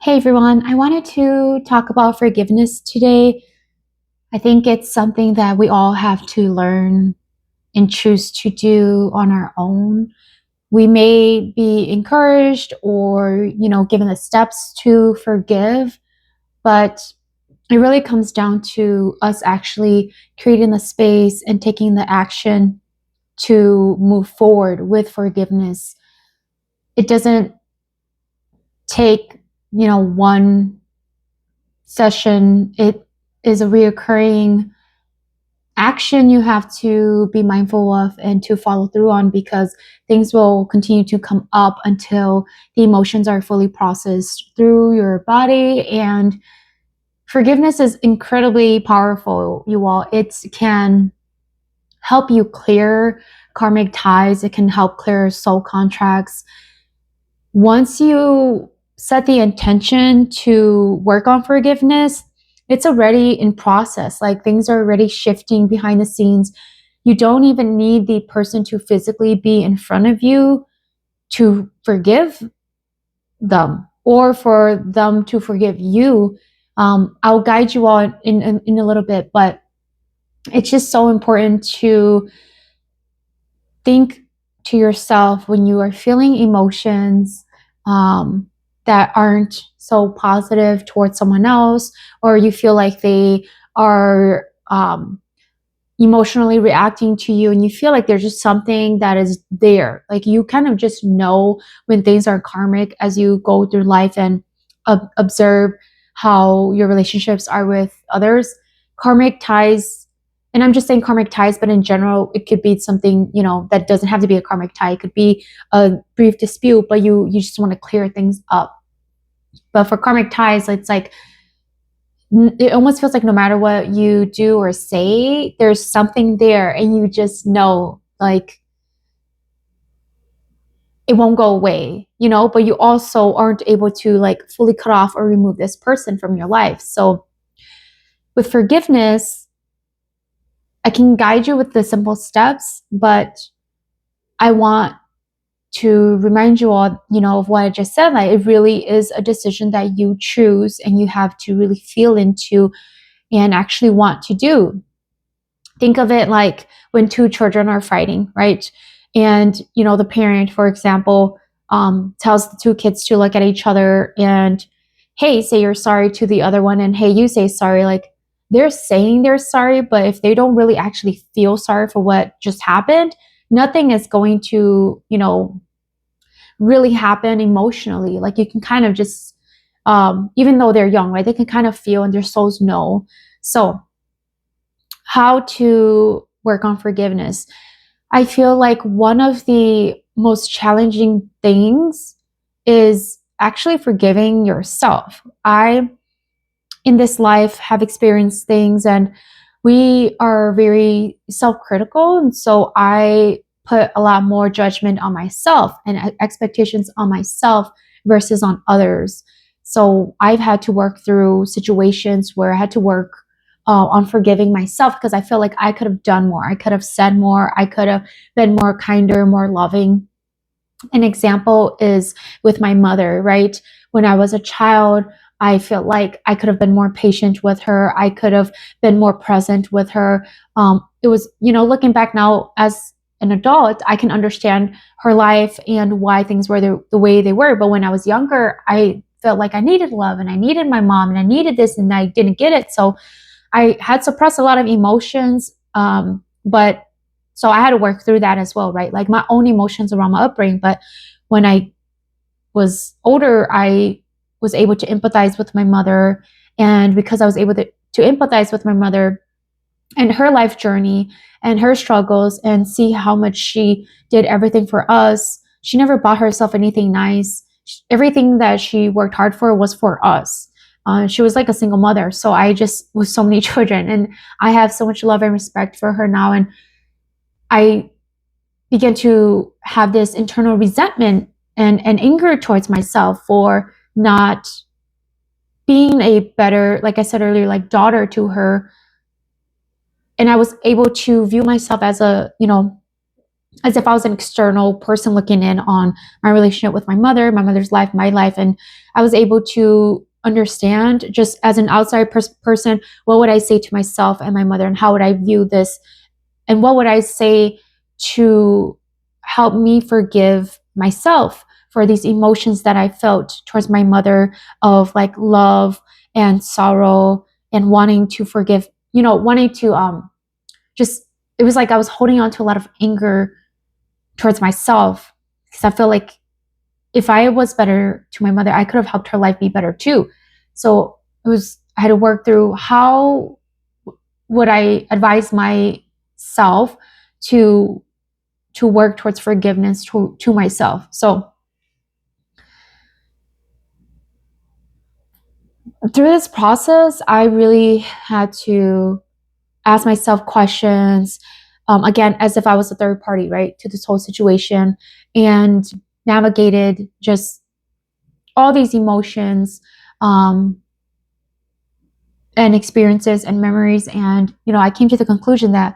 Hey everyone, I wanted to talk about forgiveness today. I think it's something that we all have to learn and choose to do on our own. We may be encouraged or, given the steps to forgive, but it really comes down to us actually creating the space and taking the action to move forward with forgiveness. It doesn't take, one session. It is a reoccurring action you have to be mindful of and to follow through on, because things will continue to come up until the emotions are fully processed through your body. And forgiveness is incredibly powerful, you all. It can help you clear karmic ties, it can help clear soul contracts. Once you set the intention to work on forgiveness, it's already in process. Like, things are already shifting behind the scenes. You don't even need the person to physically be in front of you to forgive them or for them to forgive you. I'll guide you all in a little bit, but it's just so important to think to yourself when you are feeling emotions that aren't so positive towards someone else, or you feel like they are emotionally reacting to you, and you feel like there's just something that is there. Like, you kind of just know when things are karmic as you go through life and observe how your relationships are with others. Karmic ties, and I'm just saying karmic ties, but in general, it could be something, that doesn't have to be a karmic tie. It could be a brief dispute, but you just want to clear things up. But for karmic ties, it's like, it almost feels like no matter what you do or say, there's something there, and you just know, like, it won't go away, but you also aren't able to like fully cut off or remove this person from your life. So with forgiveness, I can guide you with the simple steps, but I want to remind you all, of what I just said. Like, it really is a decision that you choose and you have to really feel into and actually want to do. Think of it like when two children are fighting, right? And, the parent, for example, tells the two kids to look at each other and, hey, say you're sorry to the other one, and hey, you say sorry. Like, they're saying they're sorry, but if they don't really actually feel sorry for what just happened, nothing is going to, really happen emotionally. Like, you can kind of just, even though they're young, right? They can kind of feel and their souls know. So, how to work on forgiveness? I feel like one of the most challenging things is actually forgiving yourself. I, in this life, have experienced things, and we are very self-critical. And so I put a lot more judgment on myself and expectations on myself versus on others. So I've had to work through situations where I had to work on forgiving myself, because I feel like I could have done more. I could have said more. I could have been more kinder, more loving. An example is with my mother, right? When I was a child, I felt like I could have been more patient with her. I could have been more present with her. It was, looking back now as an adult, I can understand her life and why things were the way they were. But when I was younger, I felt like I needed love and I needed my mom and I needed this and I didn't get it. So I had suppressed a lot of emotions. But so I had to work through that as well, right? Like, my own emotions around my upbringing. But when I was older, I was able to empathize with my mother. And because I was able to empathize with my mother and her life journey and her struggles, and see how much she did everything for us, she never bought herself anything nice. Everything that she worked hard for was for us. She was like a single mother. So I just, with so many children, and I have so much love and respect for her now. And I began to have this internal resentment and anger towards myself for not being a better, like I said earlier, like daughter to her. And I was able to view myself as a, as if I was an external person looking in on my relationship with my mother's life, my life. And I was able to understand, just as an outside person, what would I say to myself and my mother, and how would I view this, and what would I say to help me forgive myself for these emotions that I felt towards my mother, of like love and sorrow and wanting to forgive, wanting to just, it was like I was holding on to a lot of anger towards myself, because I feel like if I was better to my mother, I could have helped her life be better too. So I had to work through, how would I advise myself to work towards forgiveness to myself. So through this process, I really had to ask myself questions, again, as if I was a third party, right, to this whole situation, and navigated just all these emotions, and experiences and memories. And, I came to the conclusion that,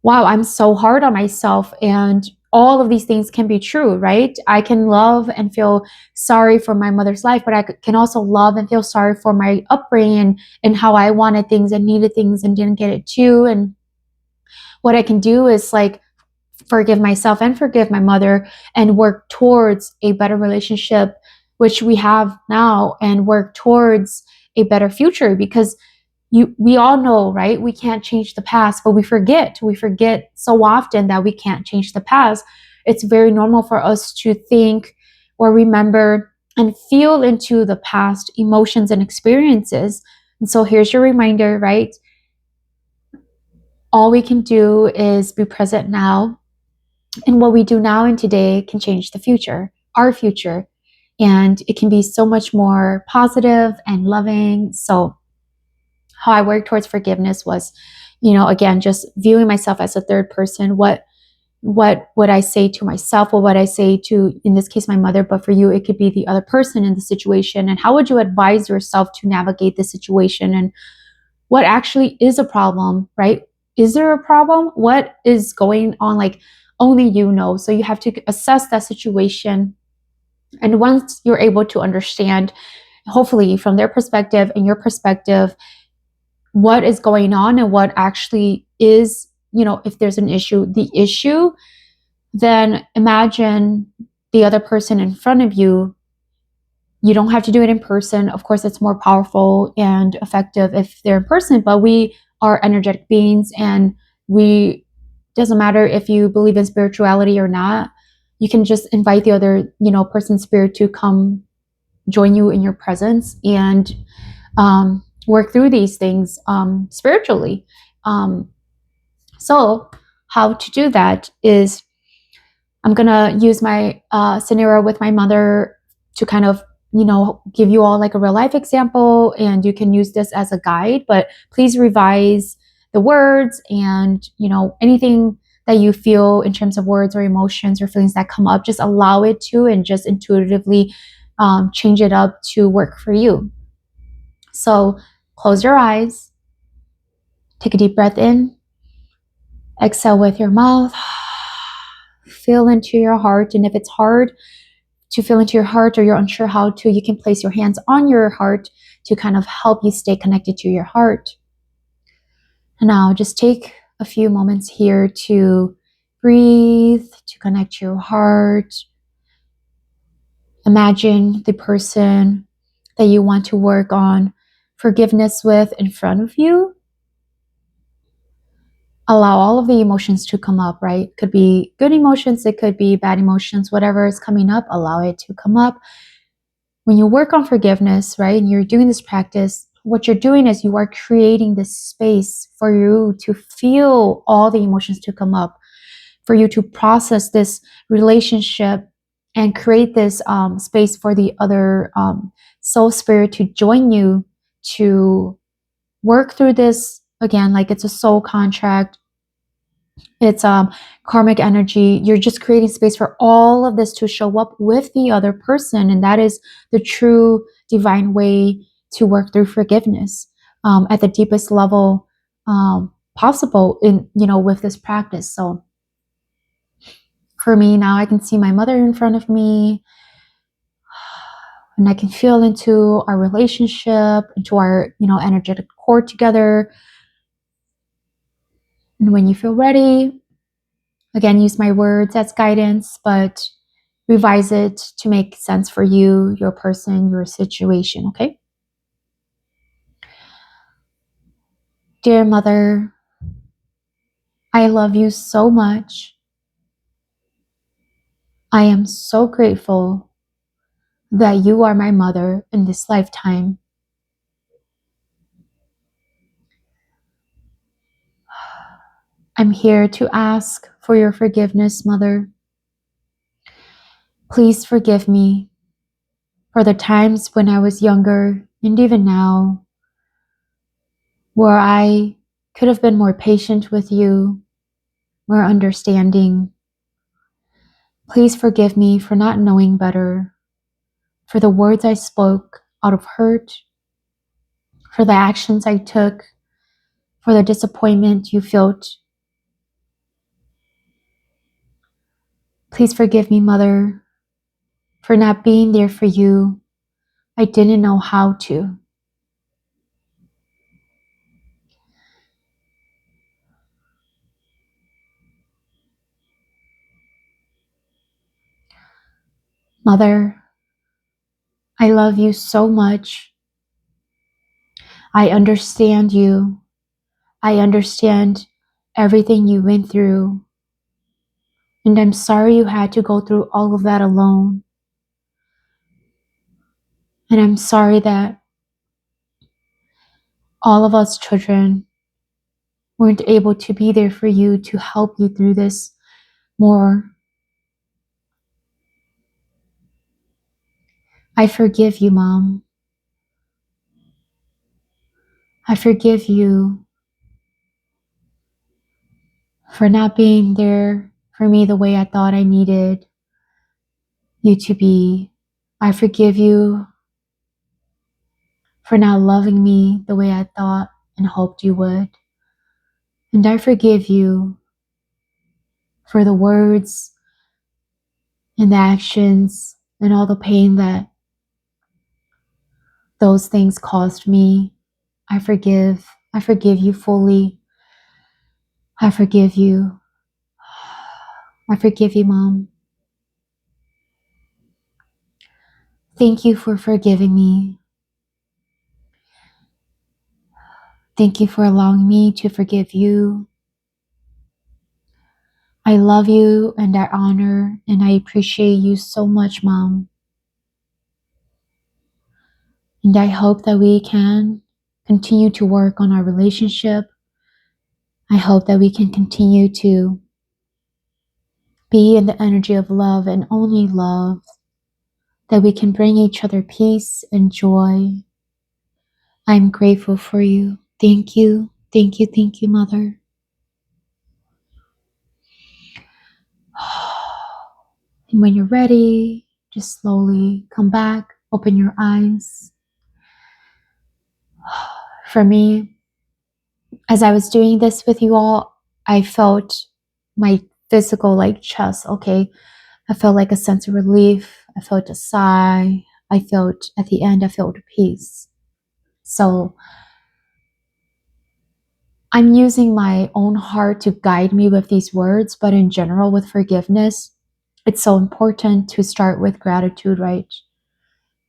wow, I'm so hard on myself, and all of these things can be true, right? I can love and feel sorry for my mother's life, but I can also love and feel sorry for my upbringing and how I wanted things and needed things and didn't get it too. And what I can do is like forgive myself and forgive my mother, and work towards a better relationship, which we have now, and work towards a better future. Because we all know, right? We can't change the past, but we forget. We forget so often that we can't change the past. It's very normal for us to think or remember and feel into the past emotions and experiences. And so here's your reminder, right? All we can do is be present now. And what we do now and today can change the future, our future. And it can be so much more positive and loving. So how I worked towards forgiveness was, again, just viewing myself as a third person. What would I say to myself? What would I say to, in this case, my mother, but for you, it could be the other person in the situation. And how would you advise yourself to navigate the situation? And what actually is a problem, right? Is there a problem? What is going on? Like, only you know. So you have to assess that situation. And once you're able to understand, hopefully from their perspective and your perspective, what is going on and what actually is, if there's the issue, then imagine the other person in front of you. You don't have to do it in person. Of course, it's more powerful and effective if they're in person, but we are energetic beings, and doesn't matter if you believe in spirituality or not. You can just invite the other, person's spirit to come join you in your presence, and work through these things spiritually. So how to do that is, I'm going to use my scenario with my mother to kind of, give you all like a real life example, and you can use this as a guide, but please revise the words and, anything that you feel in terms of words or emotions or feelings that come up, just allow it to, and just intuitively change it up to work for you. So close your eyes, take a deep breath in, exhale with your mouth, feel into your heart. And if it's hard to feel into your heart, or you're unsure how to, you can place your hands on your heart to kind of help you stay connected to your heart. And now just take a few moments here to breathe, to connect to your heart. Imagine the person that you want to work on forgiveness with in front of you. Allow all of the emotions to come up, right? It could be good emotions, it could be bad emotions, whatever is coming up, allow it to come up. When you work on forgiveness, right, and you're doing this practice, what you're doing is you are creating this space for you to feel all the emotions to come up, for you to process this relationship and create this space for the other soul spirit to join you to work through this. Again, like it's a soul contract. It's karmic energy. You're just creating space for all of this to show up with the other person. And that is the true divine way to work through forgiveness at the deepest level possible in, with this practice. So For me now, I can see my mother in front of me, and I can feel into our relationship, into our, energetic core together. And when you feel ready, again, use my words as guidance, but revise it to make sense for you, your person, your situation, okay? Dear mother, I love you so much. I am so grateful that you are my mother in this lifetime. I'm here to ask for your forgiveness, Mother. Please forgive me for the times when I was younger and even now, where I could have been more patient with you, more understanding. Please forgive me for not knowing better, for the words I spoke out of hurt, for the actions I took, for the disappointment you felt. Please forgive me, Mother, for not being there for you. I didn't know how to. Mother, I love you so much. I understand you. I understand everything you went through. And I'm sorry you had to go through all of that alone. And I'm sorry that all of us children weren't able to be there for you to help you through this more. I forgive you, Mom. I forgive you for not being there for me the way I thought I needed you to be. I forgive you for not loving me the way I thought and hoped you would. And I forgive you for the words and the actions and all the pain that those things caused me. I forgive. I forgive you fully. I forgive you. I forgive you, Mom. Thank you for forgiving me. Thank you for allowing me to forgive you. I love you and I honor and I appreciate you so much, Mom. And I hope that we can continue to work on our relationship. I hope that we can continue to be in the energy of love and only love, that we can bring each other peace and joy. I'm grateful for you. Thank you. Thank you. Thank you, Mother. And when you're ready, just slowly come back, open your eyes. For me, as I was doing this with you all, I felt my physical chest, okay? I felt like a sense of relief. I felt a sigh. I felt at the end, I felt peace. So I'm using my own heart to guide me with these words, but in general, with forgiveness, it's so important to start with gratitude, right?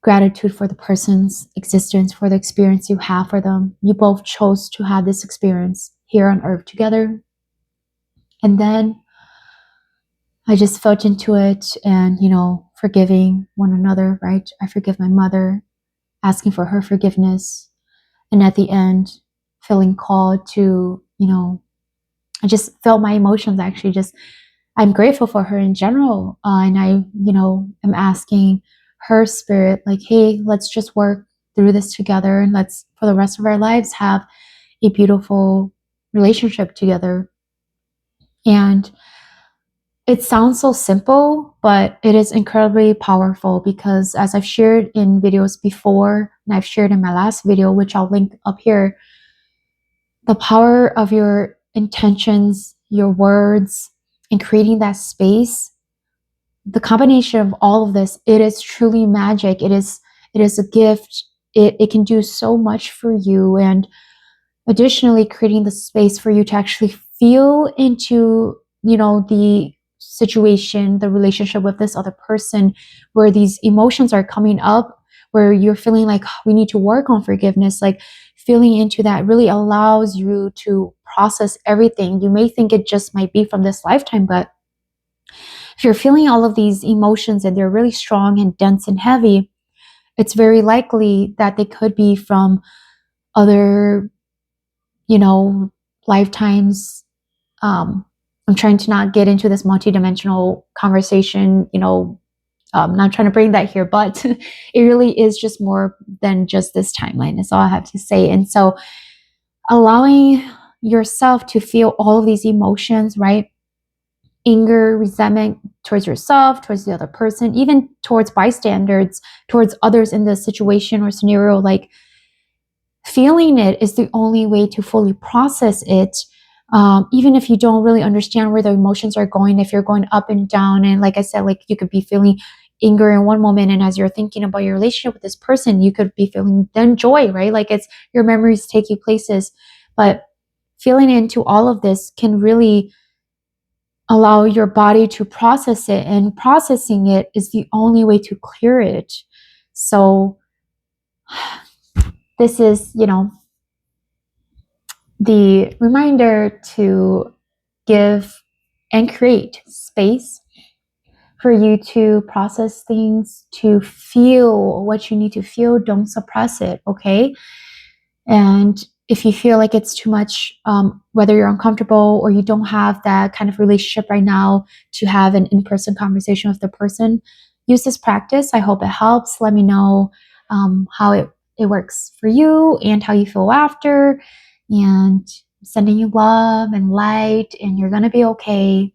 Gratitude for the person's existence, for the experience you have for them. You both chose to have this experience here on earth together. And then I just felt into it and, forgiving one another, right? I forgive my mother, asking for her forgiveness. And at the end, feeling called to, I just felt my emotions actually just, I'm grateful for her in general. And I, am asking her spirit, like, hey, let's just work through this together and let's, for the rest of our lives, have a beautiful relationship together. And it sounds so simple, but it is incredibly powerful because as I've shared in videos before, and I've shared in my last video, which I'll link up here, the power of your intentions, your words, and creating that space the combination of all of this, it is truly magic. It is a gift. It can do so much for you. And additionally, creating the space for you to actually feel into, the situation, the relationship with this other person, where these emotions are coming up, where you're feeling like, "Oh, we need to work on forgiveness." Like, feeling into that really allows you to process everything. You may think it just might be from this lifetime, but if you're feeling all of these emotions and they're really strong and dense and heavy, it's very likely that they could be from other, lifetimes. I'm trying to not get into this multidimensional conversation, not trying to bring that here, but it really is just more than just this timeline, is all I have to say. And so allowing yourself to feel all of these emotions, right? Anger, resentment towards yourself, towards the other person, even towards bystanders, towards others in the situation or scenario, like, feeling it is the only way to fully process it. Even if you don't really understand where the emotions are going, if you're going up and down, and like I said, like, you could be feeling anger in one moment, and as you're thinking about your relationship with this person, you could be feeling then joy, right? Like, it's your memories take you places. But feeling into all of this can really allow your body to process it, and processing it is the only way to clear it. So this is, the reminder to give and create space for you to process things, to feel what you need to feel. Don't suppress it, okay? And if you feel like it's too much, whether you're uncomfortable or you don't have that kind of relationship right now to have an in-person conversation with the person, use this practice. I hope it helps. Let me know how it works for you and how you feel after. And sending you love and light, and you're going to be okay.